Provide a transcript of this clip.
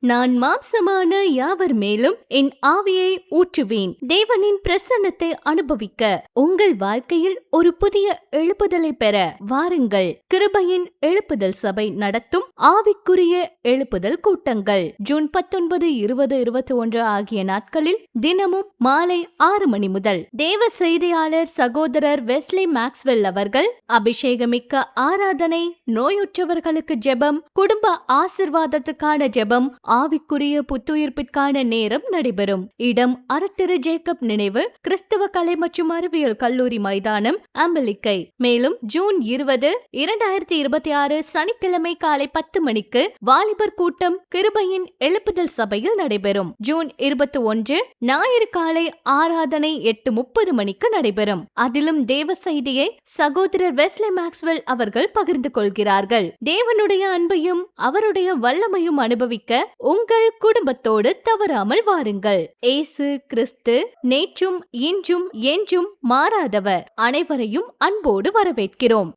நான் மாம்சமான யாவர் மேலும் என் ஆவியை ஊற்றுவேன். தேவனின் பிரசன்னத்தை அனுபவிக்க உங்கள் வாழ்க்கையில் ஒரு புதிய எழுப்புதலை பெற வாருங்கள். கிருபையின் எழுப்புதல் சபை நடத்தும் ஆவிக்குரிய எழுப்புதல் கூட்டங்கள் ஜூன் 19, 20, 21 ஆகிய நாட்களில் தினமும் மாலை 6 மணி முதல் தேவ செய்தியாளர் சகோதரர் வெஸ்லி மேக்ஸ்வெல் அவர்கள் அபிஷேகமிக்க ஆராதனை, நோயுற்றவர்களுக்கு ஜெபம், குடும்ப ஆசிர்வாதத்துக்கான ஜெபம், ஆவிக்குரிய புத்துயிர்ப்பிற்கான நேரம் நடைபெறும். இடம் அரத்திரு ஜேக்கப் நினைவு கிறிஸ்துவ கலை மற்றும் அறிவியல் கல்லூரி மைதானம், அம்பலிக்கை. மேலும் ஜூன் 20, 2026 சனிக்கிழமை காலை 10 மணிக்கு வாலிபர் கூட்டம் கிருபையின் எழுப்புதல் சபையில் நடைபெறும். ஜூன் 21 ஞாயிறு காலை ஆராதனை 8:30 மணிக்கு நடைபெறும். அதிலும் தேவ செய்தியை சகோதரர் வெஸ்லி மேக்ஸ்வெல் அவர்கள் பகிர்ந்து கொள்கிறார்கள். தேவனுடைய அன்பையும் அவருடைய வல்லமையும் அனுபவிக்க உங்கள் குடும்பத்தோடு தவறாமல் வாருங்கள். இயேசு கிறிஸ்து நேற்றும் இன்றும் என்றும் மாறாதவர். அனைவரையும் அன்போடு வரவேற்கிறோம்.